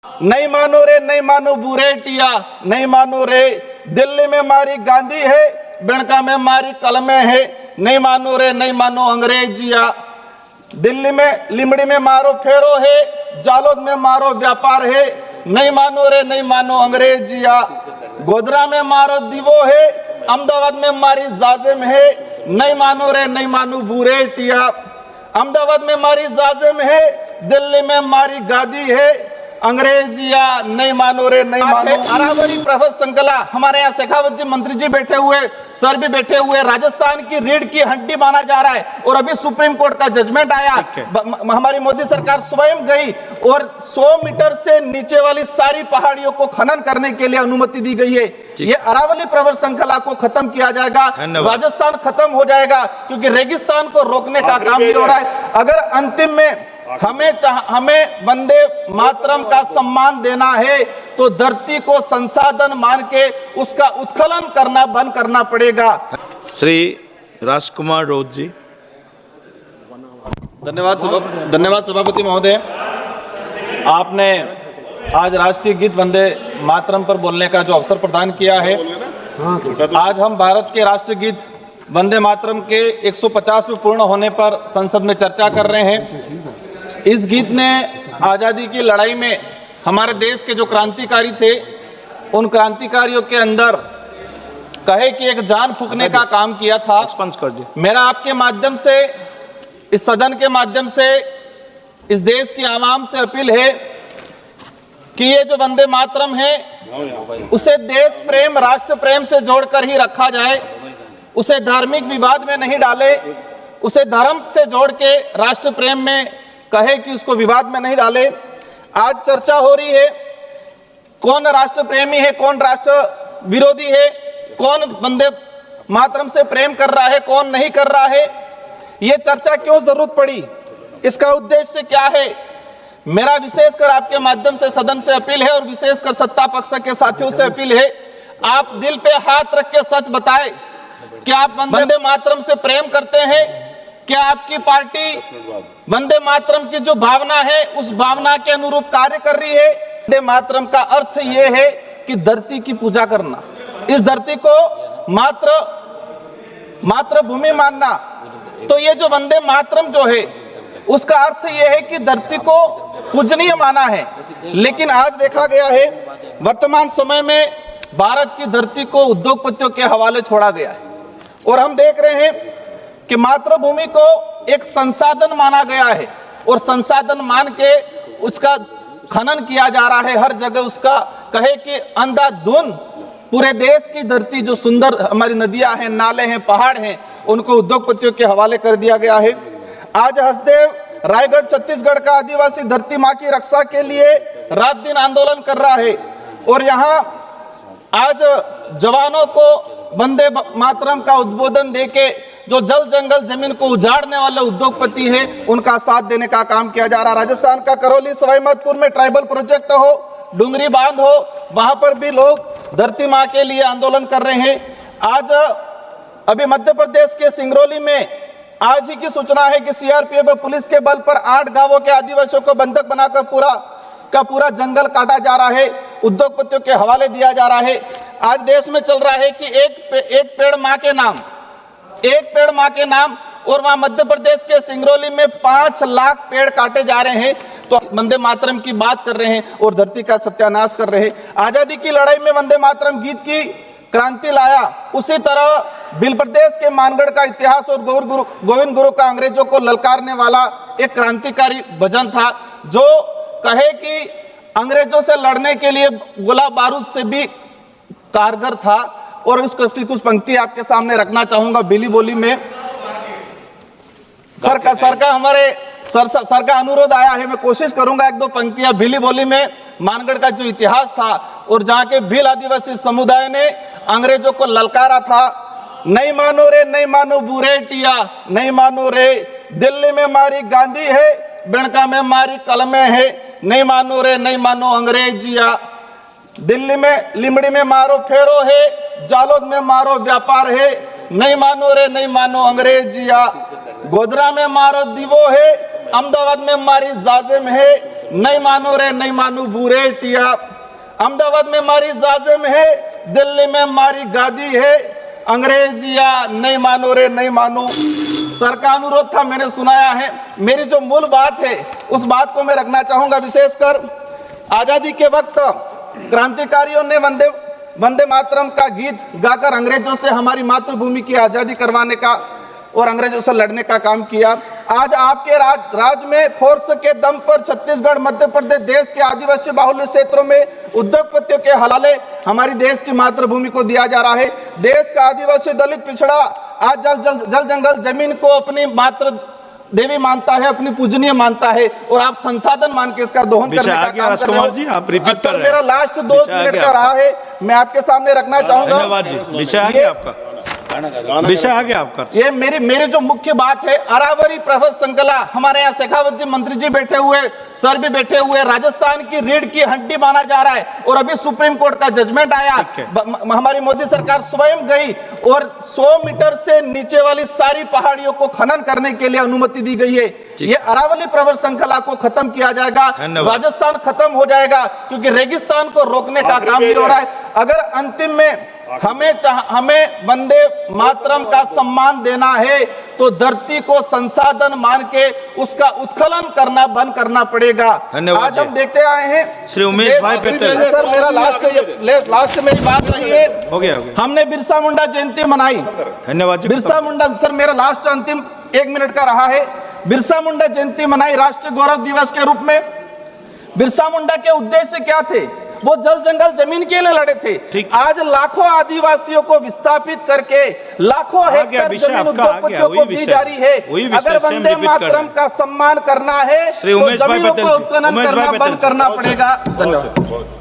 नहीं मानो रे नहीं मानो बुरेटिया, नहीं मानो रे दिल्ली में मारी गांधी है, बिणका में मारी कलमें है, नहीं मानो रे नहीं मानो अंग्रेजिया। दिल्ली में लिमड़ी में मारो फेरो है, जालोद में मारो व्यापार है, नहीं मानो रे नहीं मानो अंग्रेजिया। गोधरा में मारो दीवो है, अहमदाबाद में मारी जाजिम है, नहीं मानो रे नहीं मानो बुरेटिया। अहमदाबाद में मारी जाजिम है, दिल्ली में मारी गादी है, अंग्रेजिया, नहीं मानो रे नहीं मानो। अरावली प्रफुल्ल संकला, हमारे यहाँ शेखावत जी मंत्री जी बैठे हुए, सर भी बैठे हुए। राजस्थान की रीढ़ की हड्डी माना जा रहा है और अभी सुप्रीम कोर्ट का जजमेंट आया। हमारी मोदी सरकार स्वयं गई और 100 मीटर से नीचे वाली सारी पहाड़ियों को खनन करने के लिए अनुमति दी गई है। ये अरावली प्रफुल्ल संकला को खत्म किया जाएगा, राजस्थान खत्म हो जाएगा, क्योंकि रेगिस्तान को रोकने का काम भी हो रहा है। अगर अंतिम में हमें वंदे मातरम का सम्मान देना है तो धरती को संसाधन मान के उसका उत्खनन करना बंद करना पड़ेगा। श्री राजकुमार राउत जी। धन्यवाद सभापति महोदय। आपने आज राष्ट्रीय गीत वंदे मातरम पर बोलने का जो अवसर प्रदान किया है। आज हम भारत के राष्ट्रीय गीत वंदे मातरम के 150वें पूर्ण होने पर संसद में चर्चा कर रहे हैं। इस गीत ने आज़ादी की लड़ाई में हमारे देश के जो क्रांतिकारी थे, उन क्रांतिकारियों के अंदर कहे कि एक जान फूंकने का काम किया था। मेरा आपके माध्यम से, इस सदन के माध्यम से इस देश की आवाम से अपील है कि ये जो वंदे मातरम है उसे देश प्रेम, राष्ट्र प्रेम से जोड़कर ही रखा जाए, उसे धार्मिक विवाद में नहीं डाले, उसे धर्म से जोड़ के राष्ट्र प्रेम में कहे कि उसको विवाद में नहीं डाले। आज चर्चा हो रही है कौन राष्ट्र प्रेमी है, कौन राष्ट्र विरोधी है, कौन वंदे मातरम से प्रेम कर रहा है, कौन नहीं कर रहा है। ये चर्चा क्यों जरूरत पड़ी, इसका उद्देश्य क्या है। मेरा विशेषकर आपके माध्यम से सदन से अपील है और विशेषकर सत्ता पक्ष के साथियों से अपील है, आप दिल पे हाथ रख के सच बताएं। क्या आप वंदे मातरम से प्रेम करते हैं? क्या आपकी पार्टी वंदे मातरम की जो भावना है उस भावना के अनुरूप कार्य कर रही है? वंदे मातरम का अर्थ ये है कि धरती की पूजा करना, इस धरती को मातृभूमि मानना। तो ये जो वंदे मातरम जो है उसका अर्थ ये है कि धरती को पूजनीय माना है। लेकिन आज देखा गया है वर्तमान समय में भारत की धरती को उद्योगपतियों के हवाले छोड़ा गया है और हम देख रहे हैं कि मातृभूमि को एक संसाधन माना गया है और संसाधन मान के उसका खनन किया जा रहा है हर जगह। उसका कहे कि अंधाधुंध पूरे देश की धरती जो सुंदर हमारी नदियां हैं, नाले हैं, पहाड़ हैं, उनको उद्योगपतियों के हवाले कर दिया गया है। आज हसदेव रायगढ़ छत्तीसगढ़ का आदिवासी धरती माँ की रक्षा के लिए रात दिन आंदोलन कर रहा है और यहाँ आज जवानों को वंदे मातरम का उद्बोधन देके जो जल जंगल जमीन को उजाड़ने वाले उद्योगपति हैं उनका साथ देने का काम किया जा रहा है। राजस्थान का करौली सवाईमाधोपुर में ट्राइबल प्रोजेक्ट हो, डुंगरी बांध हो, वहां पर भी लोग धरती माँ के लिए आंदोलन कर रहे हैं। आज अभी मध्य प्रदेश के सिंगरौली में आज ही की सूचना है कि सीआरपीएफ पुलिस के बल पर 8 गांवों के आदिवासियों को बंधक बनाकर पूरा जंगल काटा जा रहा है, उद्योगपतियों के हवाले दिया जा रहा है। आज देश में चल रहा है कि एक पेड़ माँ के नाम, एक पेड़ माँ के नाम, और वहां मध्य प्रदेश के सिंगरौली में 5 लाख पेड़ काटे जा रहे हैं। तो वंदे मातरम की बात कर रहे हैं और धरती का सत्यानाश कर रहे हैं। आजादी की लड़ाई में वंदे मातरम गीत की क्रांति लाया, उसी तरह बिल प्रदेश के मानगढ़ का इतिहास और गोविंद गुरु का अंग्रेजों को ललकारने वाला एक क्रांतिकारी भजन था जो कहे कि अंग्रेजों से लड़ने के लिए गोला बारूद से भी कारगर था। और उसको कुछ पंक्ति आपके सामने रखना चाहूंगा बिली बोली में। सर का अनुरोध आया है, मैं कोशिश करूंगा 1-2 पंक्तियां भीली बोली में मानगढ़ का जो इतिहास था और जहां के भील आदिवासी समुदाय ने अंग्रेजों को ललकारा था। नहीं मानो रे नहीं मानो बुरेटिया, नहीं मानो रे दिल्ली में मारी गांधी है, बिणका में मारी कलमें है, नहीं मानो रे नहीं मानो अंग्रेजिया। दिल्ली में लिमड़ी में मारो फेरो है, जालोद में मारो व्यापार है, नहीं मानो रे नहीं मानो अंग्रेजिया। गोधरा में मारो दीवो है, अहमदाबाद में मारी जाजिम है, नहीं मानो रे नहीं मानो बूरे टिया। अहमदाबाद में मारी जाजिम है, दिल्ली में मारी गादी है, अंग्रेजिया नहीं मानो रे नहीं मानो। सर का अनुरोध था, मैंने सुनाया है। मेरी जो मूल बात है उस बात को मैं रखना चाहूंगा। विशेषकर आजादी के वक्त क्रांतिकारियों ने वंदे मातरम का गीत गाकर अंग्रेजों से हमारी मातृभूमि की आजादी करवाने का और अंग्रेजों से लड़ने का काम किया। आज आपके राज्य में फोर्स के दम पर छत्तीसगढ़, मध्य प्रदेश, देश के आदिवासी बाहुल्य क्षेत्रों में उद्योगपतियों के हवाले हमारी देश की मातृभूमि को दिया जा रहा है। देश का आदिवासी, दलित, पिछड़ा आज जल जंगल जमीन को अपनी मातृ देवी मानता है, अपनी पूजनीय मानता है, और आप संसाधन मान के इसका दोहन करने का काम कर रहे हो। जी, आप रिपीट कर रहे हैं। मेरा लास्ट 2 मिनट का रहा है, मैं आपके सामने रखना चाहूंगा। धन्यवाद जी, विषय आगे आपका, विषय आगे आपका। ये मेरी जो मुख्य बात है, अरावरी प्रभा श्रृंखला, हमारे यहाँ शेखावत जी मंत्री जी बैठे हुए, सर भी बैठे हुए, राजस्थान की रीढ़ की हड्डी माना जा रहा है, और अभी सुप्रीम कोर्ट का जजमेंट आया। हमारी मोदी सरकार स्वयं गई और 100 मीटर से नीचे वाली सारी पहाड़ियों को खनन करने के लिए अनुमति दी गई है। ये अरावली प्रभा श्रृंखला को खत्म किया जाएगा, राजस्थान खत्म हो जाएगा, क्योंकि रेगिस्तान को रोकने का काम भी हो रहा है। अगर अंतिम में हमें वंदे मातरम का सम्मान देना है तो धरती को संसाधन मान के उसका उत्खनन करना बंद करना पड़ेगा। आज हम देखते आए हैं श्री उमेश भाई पटेल। सर मेरा लास्ट मेरी बात रही है, हो गया। हमने बिरसा मुंडा जयंती मनाई। धन्यवाद जी। बिरसा मुंडा, सर मेरा लास्ट अंतिम 1 मिनट का रहा है। बिरसा मुंडा जयंती मनाई राष्ट्रीय गौरव दिवस के रूप में। बिरसा मुंडा के उद्देश्य क्या थे? वो जल जंगल जमीन के लिए लड़े थे। आज लाखों आदिवासियों को विस्थापित करके लाखों हेक्टेयर जमीन उद्योगपतियों को दी जा रही है। अगर वंदे मातरम का सम्मान करना है तो जमीनों को उत्खनन करना बंद करना पड़ेगा। धन्यवाद।